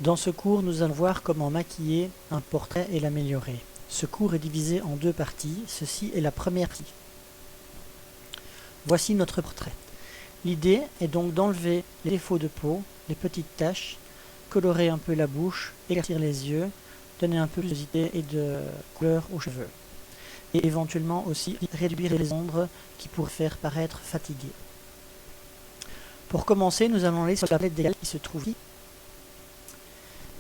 Dans ce cours, nous allons voir comment maquiller un portrait et l'améliorer. Ce cours est divisé en deux parties. Ceci est la première partie. Voici notre portrait. L'idée est donc d'enlever les défauts de peau, les petites taches, colorer un peu la bouche, éclaircir les yeux, donner un peu de luminosité et de couleur aux cheveux. Et éventuellement aussi réduire les ombres qui pourraient faire paraître fatigué. Pour commencer, nous allons aller sur la palette d'égal qui se trouve ici.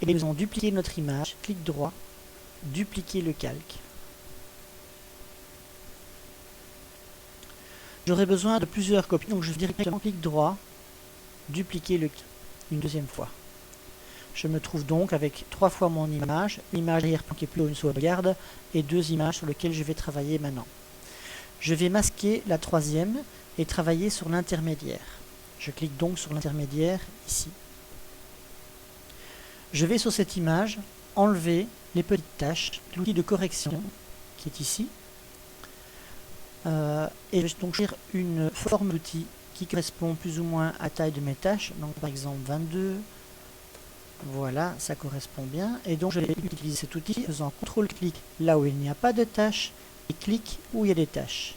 Et nous allons dupliquer notre image, clic droit, dupliquer le calque. J'aurai besoin de plusieurs copies, donc je vais directement clic droit, dupliquer le calque une deuxième fois. Je me trouve donc avec 3 fois mon image, l'image d'arrière-plan qui est plutôt une sauvegarde, et 2 images sur lesquelles je vais travailler maintenant. Je vais masquer la troisième et travailler sur l'intermédiaire. Je clique donc sur l'intermédiaire ici. Je vais sur cette image enlever les petites taches, l'outil de correction qui est ici, et je vais donc choisir une forme d'outil qui correspond plus ou moins à la taille de mes taches, donc par exemple 22, voilà, ça correspond bien, et donc je vais utiliser cet outil en faisant CTRL-clic là où il n'y a pas de taches, et clic où il y a des taches.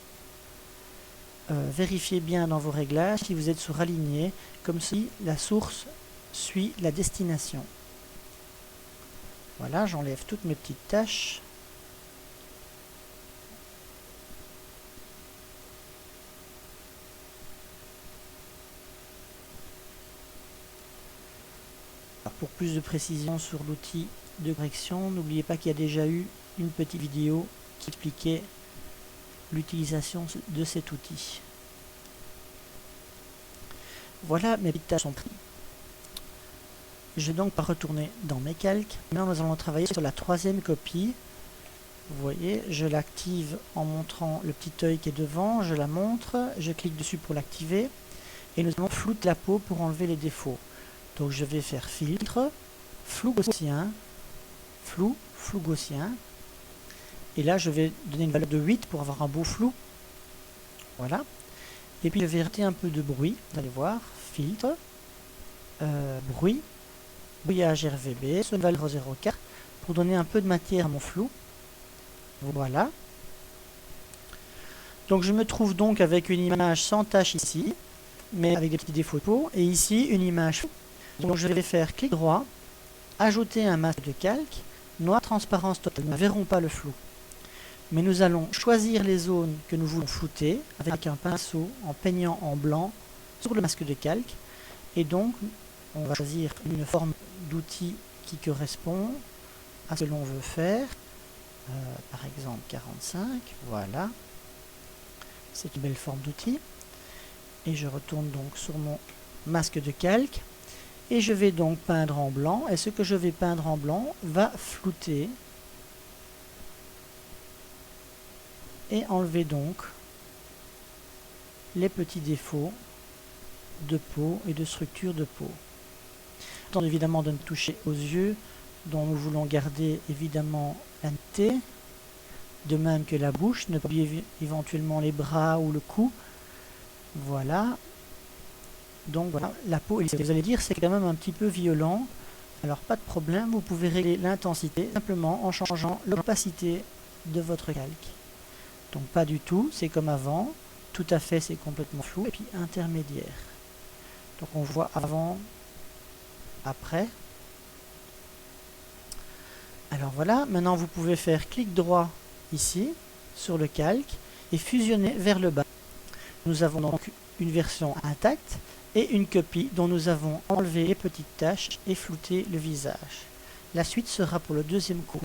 Vérifiez bien dans vos réglages si vous êtes sur aligné, comme si la source suit la destination. Voilà, j'enlève toutes mes petites taches. Alors, pour plus de précision sur l'outil de correction, n'oubliez pas qu'il y a déjà eu une petite vidéo qui expliquait l'utilisation de cet outil. Voilà, mes petites taches sont prises. Je vais donc retourner dans mes calques. Maintenant, nous allons travailler sur la troisième copie. Vous voyez, je l'active en montrant le petit œil qui est devant. Je la montre, je clique dessus pour l'activer. Et nous allons flouter la peau pour enlever les défauts. Donc je vais faire filtre, flou gaussien, flou gaussien. Et là, je vais donner une valeur de 8 pour avoir un beau flou. Voilà. Et puis je vais rajouter un peu de bruit. Vous allez voir, filtre, bruit. Brouillage RVB, sur une valeur 0,4 pour donner un peu de matière à mon flou. Voilà. Donc je me trouve donc avec une image sans tache ici, mais avec des petits défauts de peau, et ici une image floue. Donc je vais faire clic droit, ajouter un masque de calque, noir transparence totale, nous ne verrons pas le flou. Mais nous allons choisir les zones que nous voulons flouter avec un pinceau en peignant en blanc sur le masque de calque, et donc on va choisir une forme d'outil qui correspond à ce que l'on veut faire. Par exemple 45, voilà. C'est une belle forme d'outil. Et je retourne donc sur mon masque de calque. Et je vais donc peindre en blanc. Et ce que je vais peindre en blanc va flouter. Et enlever donc les petits défauts de peau et de structure de peau. Évidemment de ne toucher aux yeux, dont nous voulons garder évidemment la netteté, de même que la bouche, ne pas oublier éventuellement les bras ou le cou. Voilà. Donc voilà, la peau, vous allez dire c'est quand même un petit peu violent. Alors pas de problème, vous pouvez régler l'intensité simplement en changeant l'opacité de votre calque. Donc pas du tout, c'est comme avant, tout à fait c'est complètement flou, et puis intermédiaire. Donc on voit avant, après. Alors voilà, maintenant vous pouvez faire clic droit ici sur le calque et fusionner vers le bas. Nous avons donc une version intacte et une copie dont nous avons enlevé les petites taches et flouté le visage. La suite sera pour le deuxième cours.